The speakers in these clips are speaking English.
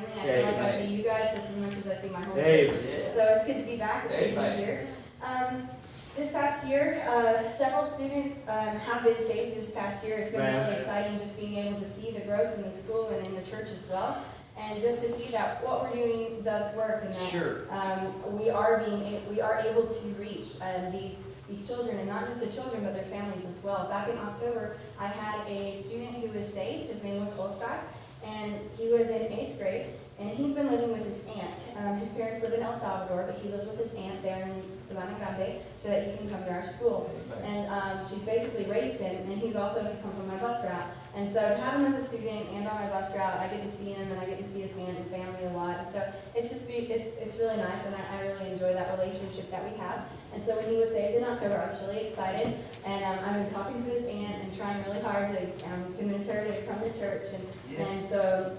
family. I feel like I see you guys just as much as I see my home church. So it's good to be back. It's good to be here. This past year, several students have been saved this past year. It's been really exciting just being able to see the growth in the school and in the church as well. And just to see that what we're doing does work, and that we are able to reach these children, and not just the children, but their families as well. Back in October, I had a student who was saved. His name was Olstak, and he was in 8th grade, and he's been living with his aunt. His parents live in El Salvador, but he lives with his aunt there in Savannah Grande so that he can come to our school. And she's basically raised him, and he comes on my bus route. And so to have him as a student and on my bus route, I get to see him, and I get to see his aunt and family a lot. And so it's really nice, and I really enjoy that relationship that we have. And so when he was saved in October, I was really excited, and I've been talking to his aunt and trying really hard to convince her to come to church. And so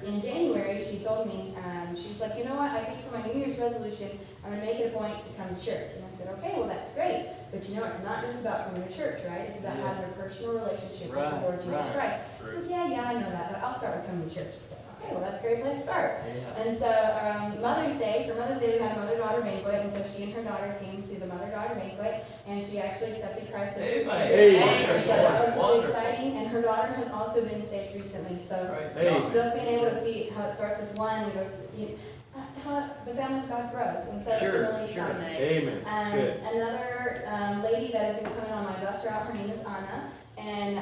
in January, she told me, she's like, you know what, I think for my New Year's resolution, I'm going to make it a point to come to church. And I said, okay, well, that's great. But you know, it's not just about coming to church, right? It's about having a personal relationship with the Lord Jesus Christ. I said, yeah, I know that, but I'll start with coming to church. I said, okay, well, that's a great place to start. And so for Mother's Day, we had a mother-daughter banquet, and so she and her daughter came to the mother-daughter banquet, and she actually accepted Christ as her Savior. And so that was really exciting, and her daughter has also been saved recently. So just being able to see how it starts with one and goes, how the family of God grows, and so it's really exciting. Amen. Another lady that has been coming on my bus route, her name is Anna, and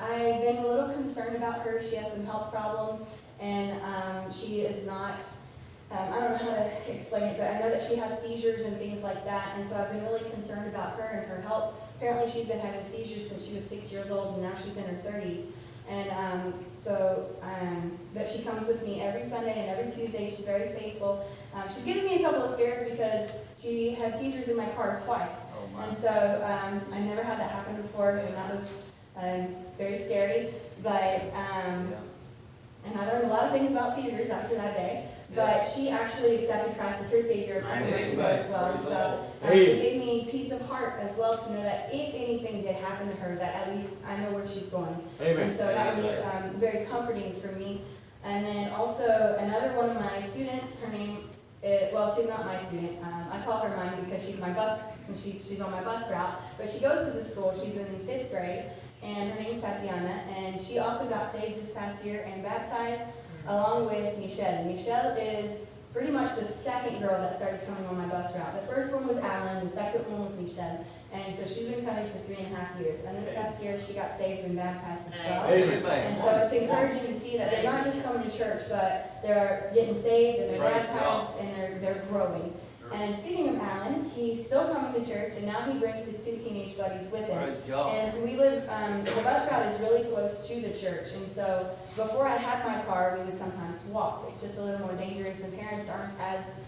I've been a little concerned about her. She has some health problems, and she is not, I don't know how to explain it, but I know that she has seizures and things like that, and so I've been really concerned about her and her health. Apparently she's been having seizures since she was 6 years old, and now she's in her 30s. And but she comes with me every Sunday and every Tuesday. She's very faithful. She's given me a couple of scares because she had seizures in my car twice. And so I never had that happen before, and that was very scary. But and I learned a lot of things about seizures after that day. But she actually accepted Christ as her Savior a couple months ago as well. And so it gave me peace of heart as well to know that if anything did happen to her, that at least I know where she's going. And so that was very comforting for me. And then also another one of my students, her name, she's not my student. I call her mine because she's my bus, and she's on my bus route. But she goes to the school. She's in 5th grade, and her name's Tatiana. And she also got saved this past year and baptized along with Michelle. Michelle is pretty much the second girl that started coming on my bus route. The first one was Alan, the second one was Michelle. And so she's been coming for 3.5 years. And this past year, she got saved and baptized as well. And so it's encouraging to see that they're not just coming to church, but they're getting saved and they're baptized and they're growing. And speaking of Alan, he's still coming to church, and now he brings his 2 teenage buddies with him. And we live, the bus route is really close to the church, and so before I had my car, we would sometimes walk. It's just a little more dangerous, and parents aren't as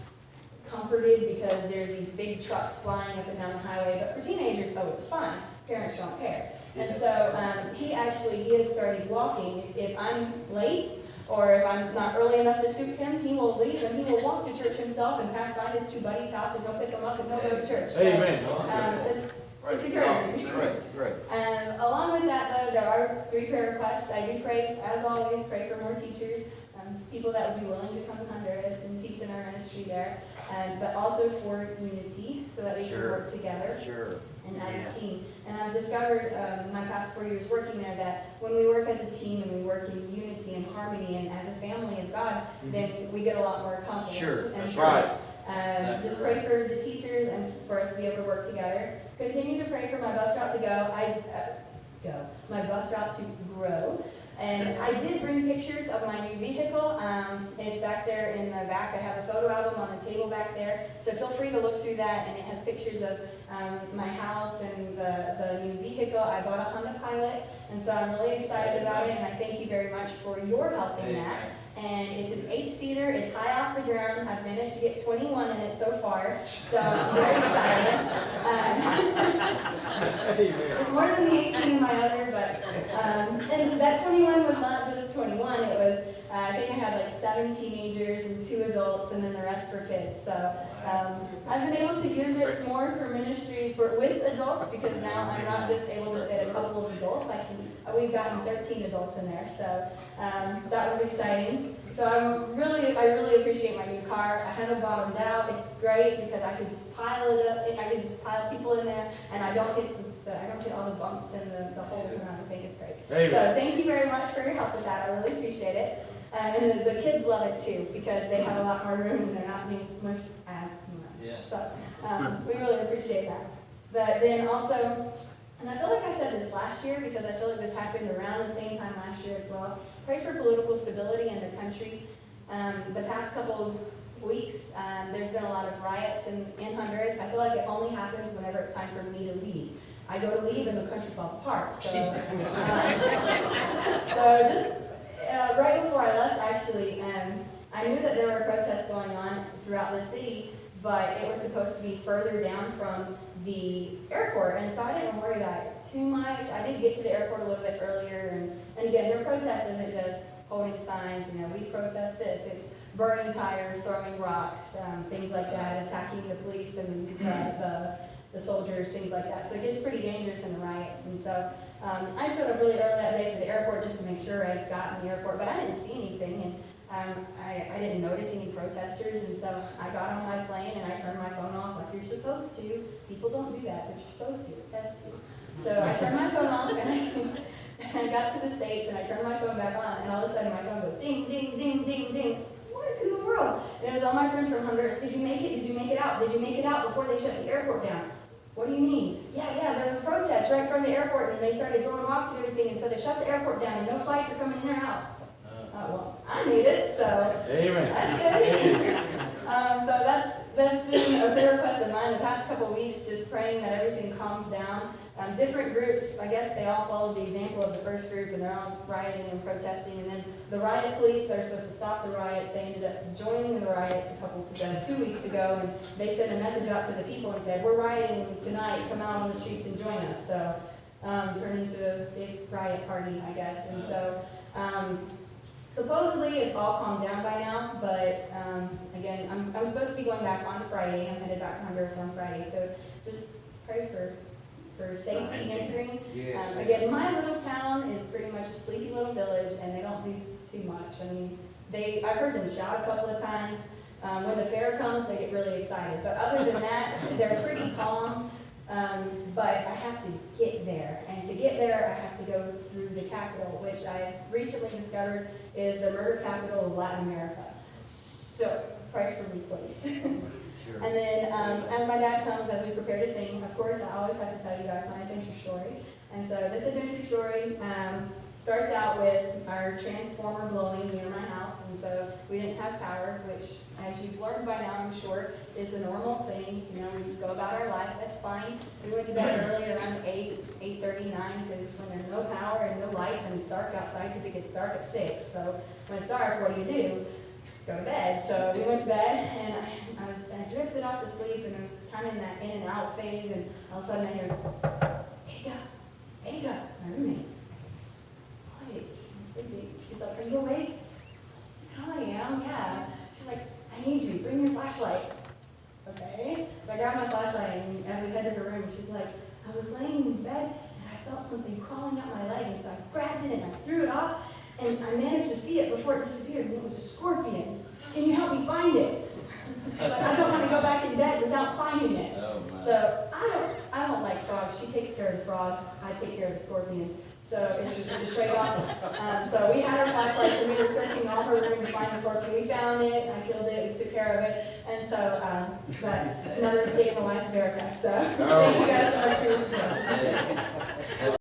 comforted because there's these big trucks flying up and down the highway. But for teenagers, it's fine. Parents don't care. And so he has started walking. If I'm late, or if I'm not early enough to suit him, he will leave and he will walk to church himself and pass by his 2 buddies' house and go pick them up and they'll go to church. So, it's encouraging. Great. Along with that, though, there are 3 prayer requests. I do pray, as always, pray for more teachers, people that would be willing to come to Honduras and teach in our ministry there, but also for unity so that we can work together. And as a team. And I've discovered my past 4 years working there that when we work as a team and we work in unity and harmony and as a family of God, then we get a lot more accomplished. That's right. Just pray for the teachers and for us to be able to work together. Continue to pray for my bus route to my bus route to grow. And I did bring pictures of my new vehicle. It's back there in the back. I have a photo album on the table back there. So feel free to look through that. And it has pictures of my house and the new vehicle. I bought a Honda Pilot. And so I'm really excited about it. And I thank you very much for your help in that. And it's an 8-seater. It's high off the ground. I've managed to get 21 in it so far. So I'm very excited. It's more than the 18 in my other, but and that 21 was not just 21. It was I think think I had like 7 teenagers and 2 adults, and then the rest were kids. So I've been able to use it more for ministry with adults, because now I'm not just able to fit a couple of adults. We've gotten 13 adults in there, so that was exciting. So I really appreciate my new car. I haven't bottomed out. It's great because I could just pile it up. I could just pile people in there, and I don't get all the bumps and the holes and everything. It's great. Amen. So thank you very much for your help with that. I really appreciate it. And the kids love it too, because they have a lot more room and they're not being smushed as much. Yeah. So we really appreciate that. But then also, and I feel like I said this last year, because I feel like this happened around the same time last year as well. Pray for political stability in the country. The past couple of weeks, there's been a lot of riots in Honduras. I feel like it only happens whenever it's time for me to leave. I go to leave and the country falls apart. So, just right before I left, actually, I knew that there were protests going on throughout the city, but it was supposed to be further down from the airport, and so I didn't worry about it too much. I did get to the airport a little bit earlier, and again, their protest isn't just holding signs, we protest this. It's burning tires, throwing rocks, things like that, attacking the police and the soldiers, things like that. So it gets pretty dangerous in the riots, and so I showed up really early that day for the airport just to make sure I got in the airport, but I didn't see anything, and I didn't notice any protesters, and so I got on my plane and I turned my phone off like you're supposed to. People don't do that, but you're supposed to. It says to. So I turned my phone off, and I got to the States, and I turned my phone back on, and all of a sudden my phone goes ding, ding, ding, ding, ding. It's like, what in the world? And it was all my friends from Honduras. Did you make it? Did you make it out? Did you make it out before they shut the airport down? What do you mean? Yeah, there was a protest right from the airport, and they started throwing rocks and everything, and so they shut the airport down, and no flights are coming in or out. Well, I made it, so Amen. that's good. So that's been a prayer request of mine the past couple of weeks, just praying that everything calms down. Different groups, I guess they all followed the example of the first group, and they're all rioting and protesting, and then the riot police that are supposed to stop the riots, they ended up joining the riots 2 weeks ago, and they sent a message out to the people and said, we're rioting tonight, come out on the streets and join us. So turned into a big riot party, I guess, and so supposedly it's all calmed down by now, but again, I'm supposed to be going back on Friday. I'm headed back to Honduras on Friday, so just pray for safety entering. Yes. Again, my little town is pretty much a sleepy little village, and they don't do too much. I mean, I've heard them shout a couple of times. When the fair comes, they get really excited. But other than that, they're pretty calm. But I have to get there, and to get there, I have to go through the capital, which I've recently discovered is the murder capital of Latin America. So pray for me, please. Sure. And then, as my dad comes, as we prepare to sing, of course, I always have to tell you guys my adventure story. And so this adventure story starts out with our transformer blowing near my house. And so we didn't have power, which, as you've learned by now, I'm sure, is a normal thing. We just go about our life. That's fine. We went to bed early around 8:39, because when there's no power and no lights and it's dark outside, because it gets dark at 6. So when it's dark, what do? Go to bed. So we went to bed, and I drifted off to sleep, and it was kind of in that in and out phase, and all of a sudden I hear, Ericka, my roommate. I said, what? I'm sleeping. She's like, are you awake? Oh, I am, yeah. She's like, I need you, bring your flashlight. Okay. So I grabbed my flashlight, and as we headed to her room, she's like, I was laying in bed, and I felt something crawling up my leg, and so I grabbed it, and I threw it off, and I managed to see it before it disappeared, and it was a scorpion. Can you help me find it? She's like, I don't want to go back in bed without finding it. Oh, my. So I don't like frogs. She takes care of the frogs. I take care of the scorpions. So it's a trade-off. So we had our flashlights, and we were searching all her room to find the scorpion. We found it. I killed it. We took care of it. And so, but another day in the life of Ericka. So thank you guys so much for your support.